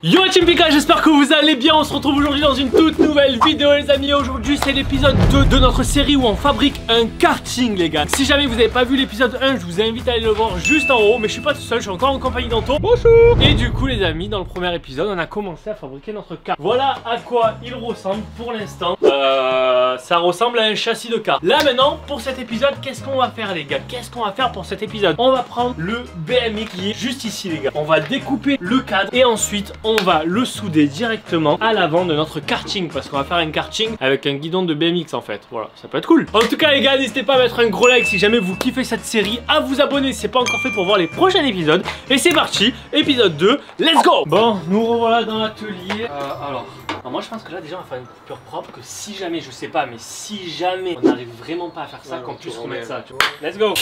Yo Team Pika, j'espère que vous allez bien. On se retrouve aujourd'hui dans une toute nouvelle vidéo les amis. Aujourd'hui c'est l'épisode 2 de notre série où on fabrique un karting les gars. Si jamais vous n'avez pas vu l'épisode 1, je vous invite à aller le voir juste en haut. Mais je suis pas tout seul, je suis encore en compagnie d'Anto. Bonjour. Et du coup les amis, dans le premier épisode on a commencé à fabriquer notre car. Voilà à quoi il ressemble pour l'instant. Ça ressemble à un châssis de car. Là maintenant pour cet épisode, qu'est-ce qu'on va faire les gars? Qu'est-ce qu'on va faire pour cet épisode? On va prendre le BMX qui est juste ici les gars. On va découper le cadre et ensuite on va le souder directement à l'avant de notre karting parce qu'on va faire un karting avec un guidon de BMX en fait. Voilà, ça peut être cool. En tout cas les gars, n'hésitez pas à mettre un gros like si jamais vous kiffez cette série, à vous abonner si c'est pas encore fait pour voir les prochains épisodes. Et c'est parti, épisode 2, let's go. Bon, nous revoilà dans l'atelier. Alors moi je pense que là déjà on va faire une coupure propre, que si jamais, je sais pas, mais si jamais on n'arrive vraiment pas à faire ça, qu'on puisse remettre ça, tu vois. Let's go.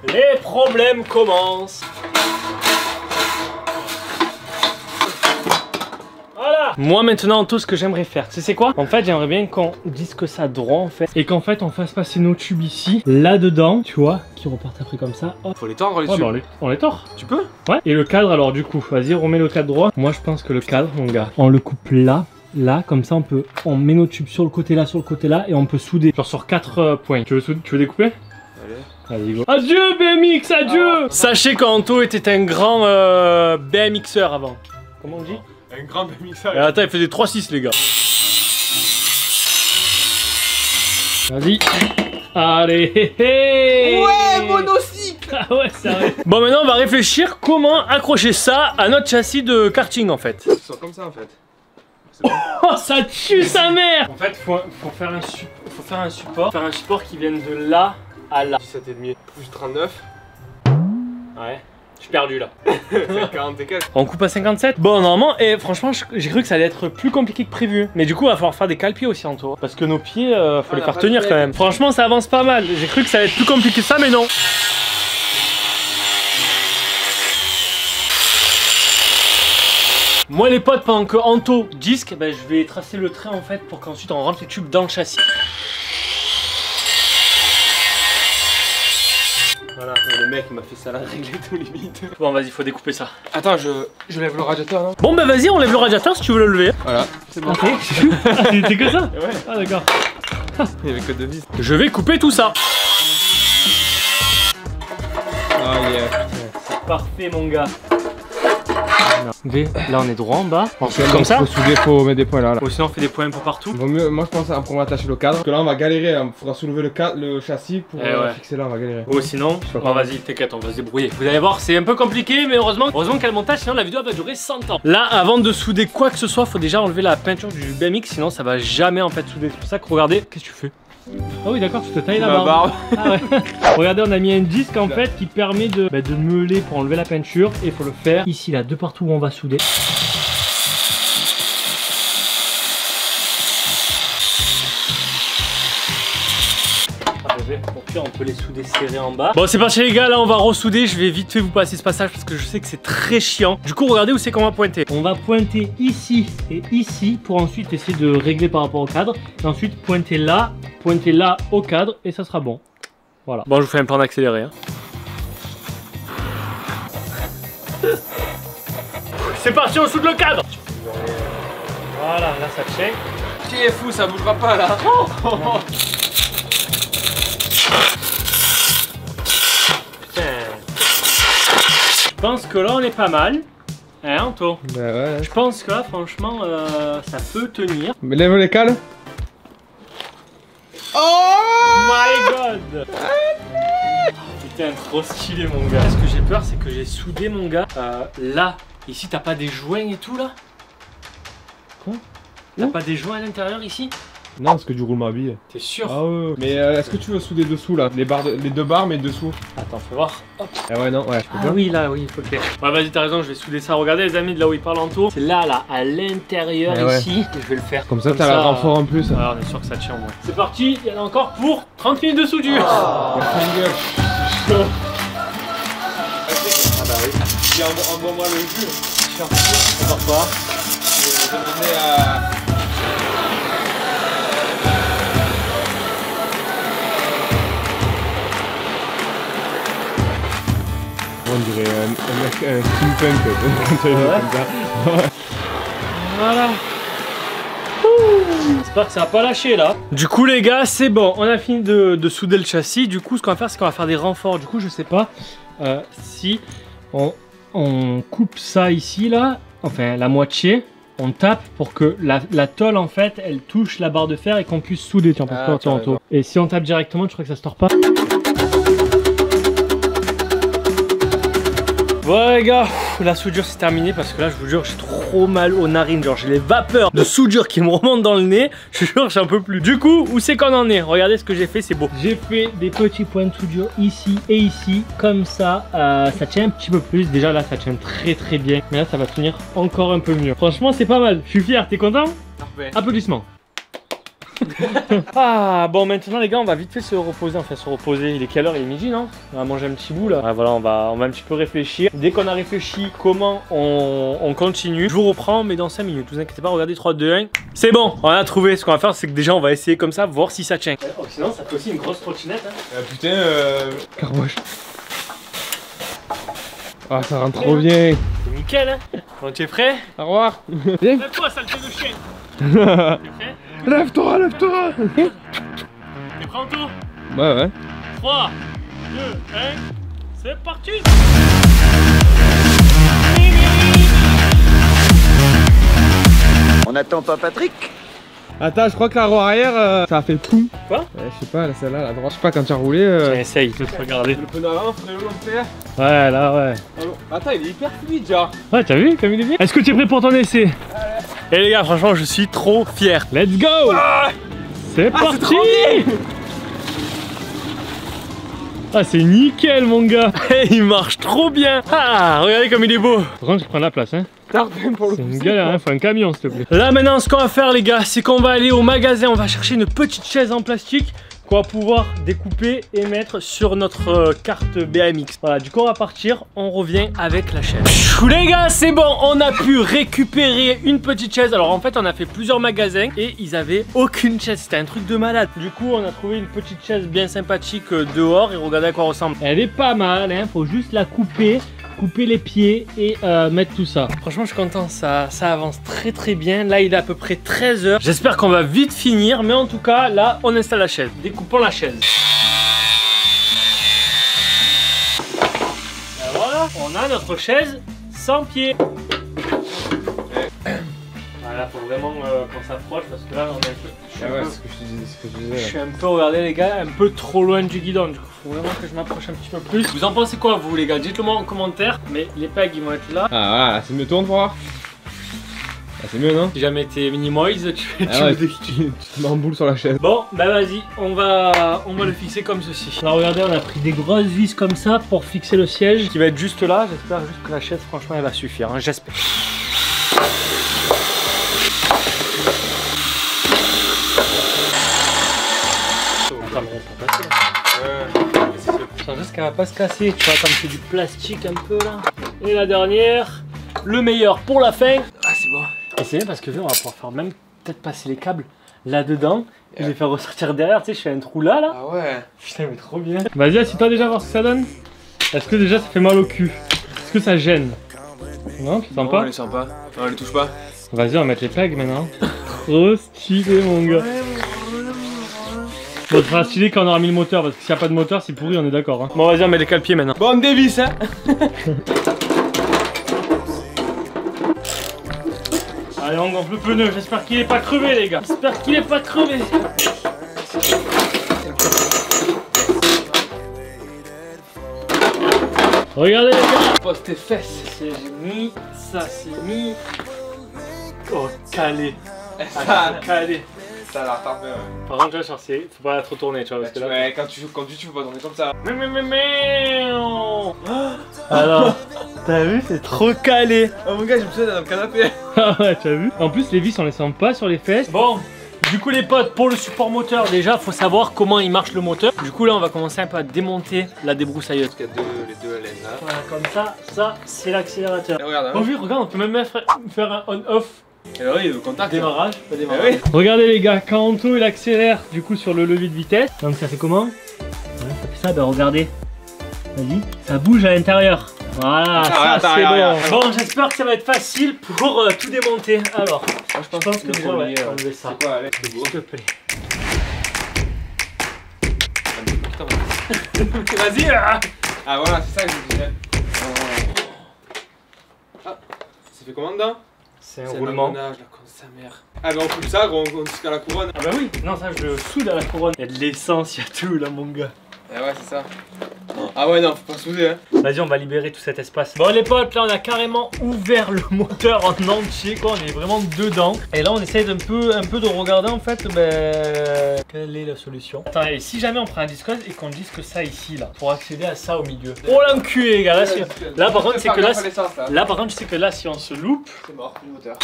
Les problèmes commencent. Voilà. Moi maintenant tout ce que j'aimerais faire, tu sais c'est quoi? En fait j'aimerais bien qu'on dise que ça droit en fait. Et qu'en fait on fasse passer nos tubes ici, là dedans, tu vois, qui repartent après comme ça. Hop. Faut les tordre les tubes. Bah, on les tord. Tu peux? Ouais. Et le cadre alors du coup, vas-y remets le cadre droit. Moi je pense que le cadre mon gars, on le coupe là. Là, comme ça on met nos tubes sur le côté là, et on peut souder. Genre sur 4 points. Tu veux découper? Allez, go. Adieu BMX, adieu. Sachez qu'Anto était un grand BMXeur avant. Comment on dit? Un grand BMXeur. Attends, il faisait 3-6 les gars. Vas-y. Allez. Ouais, monocycle. Ah ouais, c'est vrai. Bon, maintenant on va réfléchir comment accrocher ça à notre châssis de karting en fait. C'est comme ça en fait. Oh, ça tue sa mère. En fait, faut faire un support. Faire un support qui vienne de là à là. 17,5 plus 39. Ouais, je suis perdu là. 40 et quelques. On coupe à 57. Bon, normalement, et franchement, j'ai cru que ça allait être plus compliqué que prévu. Mais du coup, il va falloir faire des cale-pieds aussi en tour. Parce que nos pieds, faut les faire tenir quand même. Franchement, ça avance pas mal. J'ai cru que ça allait être plus compliqué que ça, mais non. Moi les potes, pendant que Anto disque, bah, je vais tracer le trait en fait pour qu'ensuite on rentre les tubes dans le châssis. Voilà. Le mec il m'a fait ça là, régler tout limite. Bon vas-y, faut découper ça. Attends, je lève le radiateur non? Bon bah vas-y, on lève le radiateur si tu veux le lever. Voilà, c'est bon. Ok, c'est que ça? Ouais. Ah d'accord. Il y avait que 2 vis. Je vais couper tout ça. Oh yeah. C'est parfait mon gars. Là on est droit en bas, comme ça. Faut soulever, faut mettre des points là. Ou sinon on fait des points un peu partout. Vaut mieux, moi je pense qu'on va attacher le cadre. Parce que là on va galérer, il faudra soulever le châssis pour fixer là, on va galérer. Ou sinon, bon, vas-y t'inquiète, on va se débrouiller. Vous allez voir, c'est un peu compliqué mais heureusement qu'il y a le montage, sinon la vidéo va durer 100 ans. Là avant de souder quoi que ce soit, faut déjà enlever la peinture du BMX, sinon ça va jamais en fait souder. C'est pour ça que regardez, qu'est-ce que tu fais? Ah oui d'accord, tu te tailles la barbe. Ah ouais. Regardez, on a mis un disque en fait qui permet de meuler pour enlever la peinture. Et il faut le faire ici là, de partout où on va souder. Pour pire, on peut les souder serrés en bas. Bon c'est parti les gars, là on va ressouder. Je vais vite fait vous passer ce passage parce que je sais que c'est très chiant. Du coup regardez où c'est qu'on va pointer. On va pointer ici et ici pour ensuite essayer de régler par rapport au cadre. Et ensuite pointer là au cadre et ça sera bon. Voilà. Bon je vous fais un plan d'accéléré hein. C'est parti, on soude le cadre. Voilà, là ça check. Qui est fou, ça bougera pas là. Je pense que là on est pas mal. Hein Anto? Bah ouais. Je pense que là franchement ça peut tenir. Mais lève les cales. Oh my god. Putain trop stylé mon gars. Ce que j'ai peur c'est que j'ai soudé mon gars là. Ici t'as pas des joints et tout là? Quoi? T'as pas des joints à l'intérieur ici? Non, parce que du roulement à billes. T'es sûr? Ah ouais. Mais est-ce que tu veux souder dessous là? Les deux barres mais dessous. Attends, fais voir. Hop. Ah ouais, non, ouais, je peux Ah oui, là, oui, il faut le faire. Ouais, vas-y, t'as raison, je vais souder ça. Regardez les amis, de là où il parle Anto. C'est là, à l'intérieur ici. Et je vais le faire. Comme ça, t'as la renfort en plus. Ouais, on est sûr que ça tient au moins. C'est parti, il y en a encore pour 30 minutes de soudure. Oh. Ah bah oui. Tiens, envoie-moi le jus. C'est parfois. Je vais donner à... On dirait un steampunk. Ouais. Voilà. J'espère que ça va pas lâcher là. Du coup les gars, c'est bon, on a fini de souder le châssis. Du coup ce qu'on va faire, c'est qu'on va faire des renforts. Du coup je sais pas si on coupe ça ici là, enfin la moitié. On tape pour que la tôle en fait elle touche la barre de fer et qu'on puisse souder. Tiens, et si on tape directement, je crois que ça se tord pas. Voilà les gars, la soudure c'est terminé parce que là je vous jure j'ai trop mal aux narines, genre j'ai les vapeurs de soudure qui me remontent dans le nez, je jure j'en peux plus. Du coup, où c'est qu'on en est? Regardez ce que j'ai fait, c'est beau. J'ai fait des petits points de soudure ici et ici, comme ça, ça tient un petit peu plus. Déjà là ça tient très très bien, mais là ça va tenir encore un peu mieux. Franchement c'est pas mal, je suis fier, t'es content? Parfait. Applaudissements. Ah bon, maintenant les gars on va vite fait se reposer, il est quelle heure? Il est midi, non? On va manger un petit bout là. Ouais, voilà, on va un petit peu réfléchir. Dès qu'on a réfléchi comment on continue, je vous reprends mais dans 5 minutes, vous inquiétez pas. Regardez, 3, 2, 1, c'est bon, on a trouvé. Ce qu'on va faire c'est que déjà on va essayer comme ça, voir si ça tient. Oh, sinon ça fait aussi une grosse trottinette hein. Putain, carboche. Ah ça rentre trop bien. C'est nickel hein. Bon, tu es prêt? Au revoir. Lève-toi saleté de chien. T'es prêt? Lève-toi, lève-toi. T'es prêt en tout? Ouais. 3, 2, 1, c'est parti. On n'attend pas Patrick? Attends, je crois que la roue arrière, ça a fait poum. Quoi? Ouais, je sais pas, celle-là, la droite. Je sais pas, quand tu as roulé. Tiens, essaye, je vais te regarder. Le pneu avant, faudrait le faire. Ouais, là, ouais. Attends, il est hyper fluide, genre. Ouais, t'as vu comme il est bien? Est-ce que tu es prêt pour ton essai? Et les gars, franchement, je suis trop fier. Let's go! C'est parti! Ah, c'est nickel, mon gars! Il marche trop bien! Ah, regardez comme il est beau! Par contre, je prends la place, hein. C'est une galère, hein, faut un camion s'il te plaît. Là maintenant ce qu'on va faire les gars, c'est qu'on va aller au magasin, on va chercher une petite chaise en plastique qu'on va pouvoir découper et mettre sur notre carte BMX. Voilà, du coup on va partir, on revient avec la chaise. Les gars, c'est bon, on a pu récupérer une petite chaise. Alors en fait on a fait plusieurs magasins et ils avaient aucune chaise, c'était un truc de malade. Du coup on a trouvé une petite chaise bien sympathique dehors et regardez à quoi ressemble. Elle est pas mal, hein, faut juste la couper les pieds et mettre tout ça. Franchement je suis content, ça avance très bien. Là il est à peu près 13 h. J'espère qu'on va vite finir, mais en tout cas là on installe la chaise. Découpons la chaise. Et voilà, on a notre chaise sans pied. Voilà, faut vraiment qu'on s'approche parce que là on est un peu... Je suis un peu, regardez les gars, un peu trop loin du guidon. Du coup faut vraiment que je m'approche un petit peu plus. Vous en pensez quoi vous les gars? Dites-le moi en commentaire. Mais les pegs ils vont être là. Ah voilà, c'est mieux, tourne pour voir. Ah, c'est mieux non? Si jamais t'es minimoise, tu te mets en boule sur la chaise. Bon bah vas-y, on va le fixer comme ceci. Alors regardez, on a pris des grosses vis comme ça pour fixer le siège qui va être juste là. J'espère juste que la chaise franchement elle va suffire, hein. J'espère. Juste qu'elle va pas se casser, tu vois, comme c'est du plastique un peu là. Et la dernière, le meilleur pour la fin. Ah c'est bon. Et c'est bien parce que on va pouvoir faire même peut-être passer les câbles là-dedans et les faire ressortir derrière, tu sais, je fais un trou là. Ah ouais. Putain mais trop bien. Vas-y, assieds-toi déjà voir ce que ça donne. Est-ce que déjà ça fait mal au cul? Est-ce que ça gêne? Non, tu sens pas? On les sent pas. Non, on les touche pas. Vas-y, on va mettre les pegs maintenant. Trop stylé mon gars. Bon, ça sera stylé quand on aura mis le moteur, parce que s'il n'y a pas de moteur, c'est pourri, on est d'accord. Hein. Bon, vas-y, on met les cale-pieds maintenant. Bon, on dévisse, hein. Allez, on gonfle le pneu. J'espère qu'il est pas crevé, les gars. J'espère qu'il est pas crevé. Regardez, les gars. Pose tes fesses. C'est mis. Ça, c'est mis. Oh, calé. Calé. Ça a l'air parfait, ouais. Par contre, tu vois, faut pas trop tourner, tu vois. Parce que là, ouais, quand tu faut pas tourner comme ça. Alors, t'as vu, c'est trop calé. Oh mon gars, j'ai besoin d'un canapé. Ah ouais, t'as vu. En plus, les vis, on les sent pas sur les fesses. Bon, du coup, les potes, pour le support moteur, déjà, faut savoir comment il marche le moteur. Du coup, là, on va commencer un peu à démonter la débroussailleuse. Il y a les deux laines là. Voilà, comme ça, c'est l'accélérateur. Regarde, hein. Oh, oui, regarde, on peut même faire un on-off. Et oui, le contact. Démarrage, pas démarrage. Oui. Regardez les gars, quand Anto il accélère du coup sur le levier de vitesse, donc ça fait comment? Ouais, ça fait ça, bah regardez. Vas-y, ça bouge à l'intérieur. Voilà, ça c'est bon. Bon, j'espère que ça va être facile pour tout démonter. Alors, je pense que déjà, ouais, enlever ça. C'est quoi, Alex? S'il te plaît. Vas-y. Ah voilà, c'est ça que je disais. Ah, ça fait comment dedans? C'est un roulement. La con de sa mère. Ah bah on coupe ça, on jusqu'à la couronne. Ah bah oui, non ça je le soude à la couronne. Il y a de l'essence, il y a tout là mon gars. Ah ouais c'est ça. Ah ouais non, faut pas souder hein. Vas-y on va libérer tout cet espace. Bon les potes, là on a carrément ouvert le moteur en entier quoi, on est vraiment dedans. Et là on essaye un peu de regarder en fait quelle est la solution. Attends, et si jamais on prend un disque et qu'on disque ça ici là, pour accéder à ça au milieu. Oh l'enculé les gars, là par contre c'est que là, par contre je sais que là si on se loupe, c'est mort, le moteur.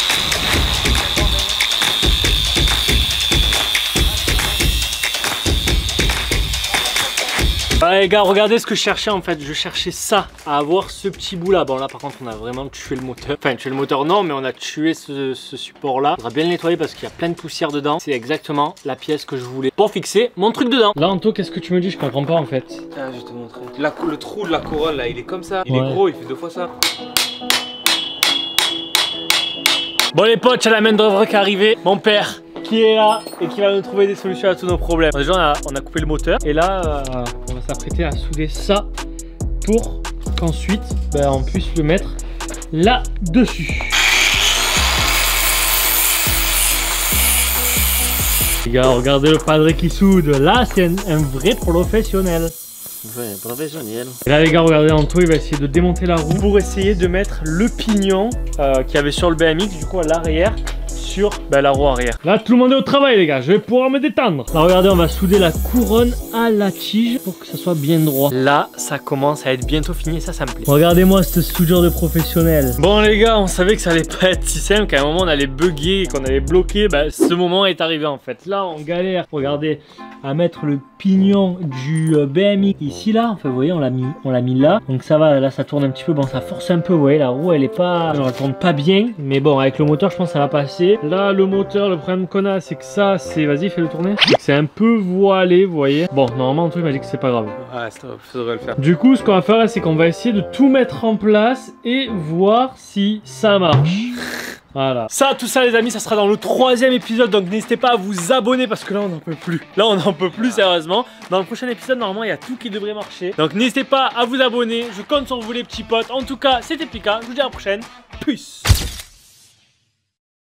Ouais les gars, regardez ce que je cherchais en fait, je cherchais ça, à avoir ce petit bout là. Bon là par contre on a vraiment tué le moteur, enfin tué le moteur non mais on a tué ce support là. Il faudra bien le nettoyer parce qu'il y a plein de poussière dedans. C'est exactement la pièce que je voulais pour fixer mon truc dedans. Là Anto, qu'est-ce que tu me dis? Je comprends pas en fait. Ah je vais te montrer. Le trou de la couronne là, il est comme ça, il est gros, il fait 2 fois ça. Bon les potes, il y a la main d'œuvre qui est arrivée, mon père qui est là et qui va nous trouver des solutions à tous nos problèmes. Déjà on a coupé le moteur et là on va s'apprêter à souder ça pour qu'ensuite on puisse le mettre là dessus. Les gars, regardez le padre qui soude, là c'est un vrai professionnel. Ouais, professionnel. Et là les gars, regardez Anto, il va essayer de démonter la roue pour essayer de mettre le pignon qu'il y avait sur le BMX du coup à l'arrière sur la roue arrière. Là tout le monde est au travail les gars, je vais pouvoir me détendre. Là regardez, on va souder la couronne à la tige pour que ça soit bien droit. Là ça commence à être bientôt fini et ça me plaît. Regardez-moi cette soudure de professionnel. Bon les gars, on savait que ça allait pas être si simple, qu'à un moment on allait bugger, qu'on allait bloquer. Ce moment est arrivé en fait. Là on galère, regardez, à mettre le pignon du BMX ici là. Enfin vous voyez, on l'a mis là. Donc ça va, là ça tourne un petit peu, bon ça force un peu, vous voyez la roue elle est pas, elle tourne pas bien. Mais bon avec le moteur je pense que ça va passer. Là le moteur, le problème qu'on a c'est que ça c'est, vas-y fais le tourner, c'est un peu voilé vous voyez. Bon normalement Antoine m'a dit que c'est pas grave. Ouais ça devrait le faire. Du coup ce qu'on va faire c'est qu'on va essayer de tout mettre en place et voir si ça marche. Voilà. Ça, tout ça les amis, ça sera dans le 3e épisode. Donc n'hésitez pas à vous abonner parce que là on n'en peut plus. Là on n'en peut plus sérieusement. Dans le prochain épisode normalement il y a tout qui devrait marcher. Donc n'hésitez pas à vous abonner. Je compte sur vous les petits potes. En tout cas c'était Pika. Je vous dis à la prochaine. Peace.